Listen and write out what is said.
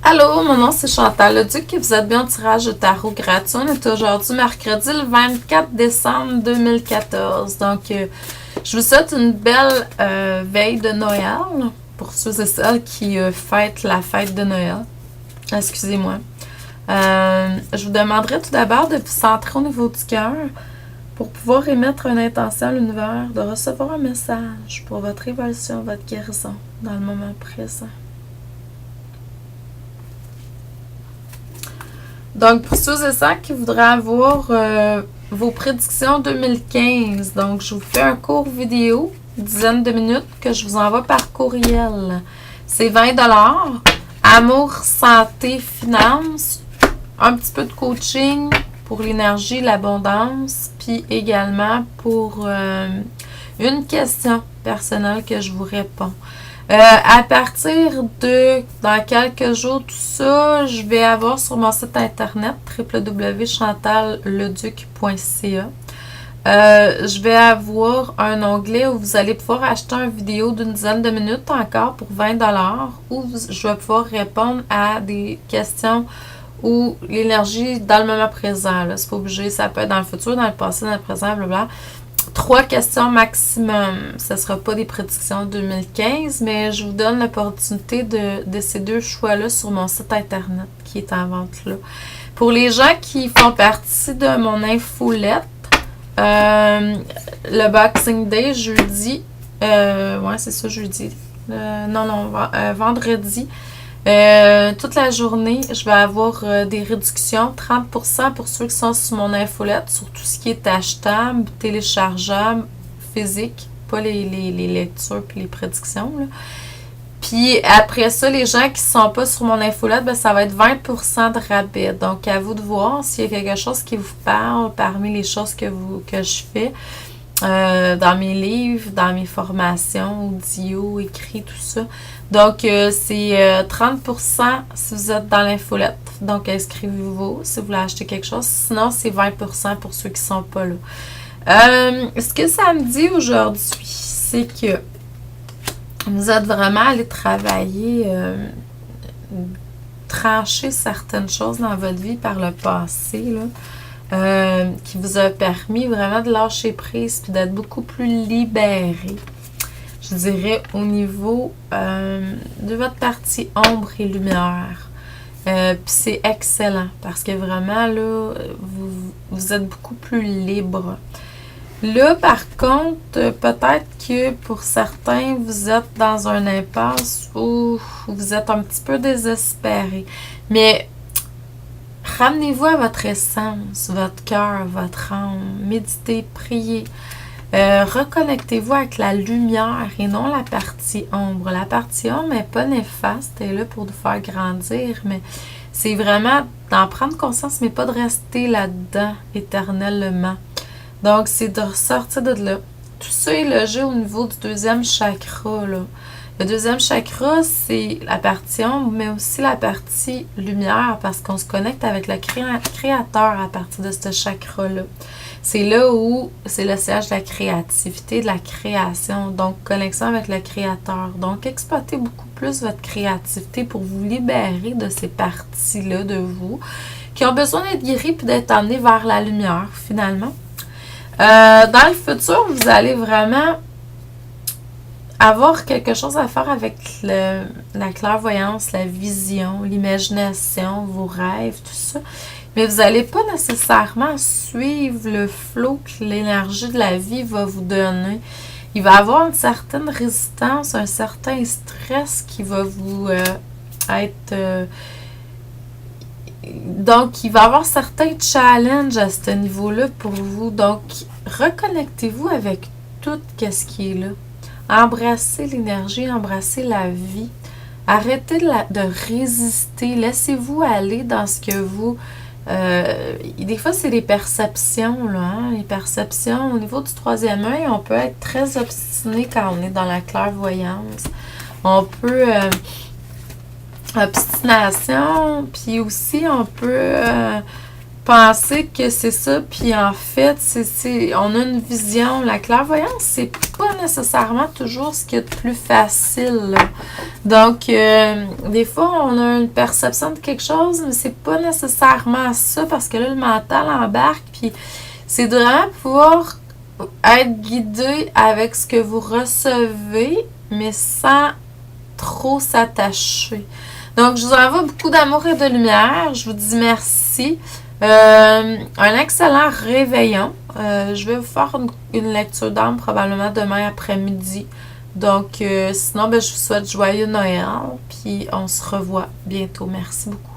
Allô, mon nom c'est Chantal Leduc et vous êtes bien au tirage de tarot gratuit. On est aujourd'hui mercredi le 24 décembre 2014. Donc, je vous souhaite une belle veille de Noël pour ceux et celles qui fêtent la fête de Noël. Excusez-moi. Je vous demanderai tout d'abord de vous centrer au niveau du cœur pour pouvoir émettre une intention à l'univers, de recevoir un message pour votre évolution, votre guérison dans le moment présent. Donc, pour ceux et celles qui voudraient avoir vos prédictions 2015, donc je vous fais un cours vidéo, une dizaine de minutes, que je vous envoie par courriel. C'est 20 $. Amour, santé, finances, un petit peu de coaching pour l'énergie, l'abondance, puis également pour une question personnelle que je vous réponds. À partir de, dans quelques jours, tout ça, je vais avoir sur mon site internet www.chantalleduc.ca. Je vais avoir un onglet où vous allez pouvoir acheter une vidéo d'une dizaine de minutes encore pour 20 $, où je vais pouvoir répondre à des questions ou l'énergie dans le moment présent. C'est pas obligé, ça peut être dans le futur, dans le passé, dans le présent, blablabla. 3 questions maximum. Ce ne sera pas des prédictions 2015, mais je vous donne l'opportunité de ces deux choix-là sur mon site internet qui est en vente là. Pour les gens qui font partie de mon infolette, le Boxing Day, jeudi, ouais, c'est ça, jeudi. Vendredi. Toute la journée, je vais avoir des réductions, 30% pour ceux qui sont sur mon infolette, sur tout ce qui est achetable, téléchargeable, physique, pas les lectures et les prédictions, là. Puis après ça, les gens qui ne sont pas sur mon infolette, ben, ça va être 20% de rabais. Donc, à vous de voir s'il y a quelque chose qui vous parle parmi les choses que je fais. Dans mes livres, dans mes formations, audio, écrit, tout ça. Donc, c'est 30% si vous êtes dans l'infolette. Donc, inscrivez-vous si vous voulez acheter quelque chose. Sinon, c'est 20% pour ceux qui ne sont pas là. Ce que ça me dit aujourd'hui, c'est que vous êtes vraiment allé travailler, trancher certaines choses dans votre vie par le passé, là. Qui vous a permis vraiment de lâcher prise puis d'être beaucoup plus libéré, je dirais, au niveau de votre partie ombre et lumière. Puis c'est excellent parce que vraiment, là, vous êtes beaucoup plus libre. Là, par contre, peut-être que pour certains, vous êtes dans un impasse où vous êtes un petit peu désespéré. Mais ramenez-vous à votre essence, votre cœur, votre âme. Méditez, priez. Reconnectez-vous avec la lumière et non la partie ombre. La partie ombre n'est pas néfaste, elle est là pour nous faire grandir, mais c'est vraiment d'en prendre conscience, mais pas de rester là-dedans éternellement. Donc, c'est de ressortir de là. Tout ça est logé au niveau du deuxième chakra, là. Le deuxième chakra, c'est la partie ombre, mais aussi la partie lumière, parce qu'on se connecte avec le créateur à partir de ce chakra-là. C'est là où c'est le siège de la créativité, de la création, donc connexion avec le créateur. Donc, exploitez beaucoup plus votre créativité pour vous libérer de ces parties-là de vous qui ont besoin d'être guéries et d'être emmenées vers la lumière, finalement. Dans le futur, vous allez vraiment avoir quelque chose à faire avec la clairvoyance, la vision, l'imagination, vos rêves, tout ça. Mais vous n'allez pas nécessairement suivre le flot que l'énergie de la vie va vous donner. Il va y avoir une certaine résistance, un certain stress qui va vous être... donc, il va y avoir certains challenges à ce niveau-là pour vous. Donc, reconnectez-vous avec tout ce qui est là. Embrassez l'énergie, embrassez la vie. Arrêtez de résister. Laissez-vous aller dans ce que vous... des fois, c'est les perceptions, là, hein? Les perceptions. Au niveau du troisième œil, on peut être très obstiné quand on est dans la clairvoyance. On peut... obstination, puis aussi, on peut... penser que c'est ça, puis en fait, on a une vision. La clairvoyance, c'est pas nécessairement toujours ce qu'il y a de plus facile, là. Donc, des fois, on a une perception de quelque chose, mais c'est pas nécessairement ça, parce que là, le mental embarque, puis c'est de vraiment pouvoir être guidé avec ce que vous recevez, mais sans trop s'attacher. Donc, je vous envoie beaucoup d'amour et de lumière. Je vous dis merci. Un excellent réveillon. Je vais vous faire une lecture d'âme probablement demain après-midi. Donc, sinon, je vous souhaite joyeux Noël. Puis, on se revoit bientôt. Merci beaucoup.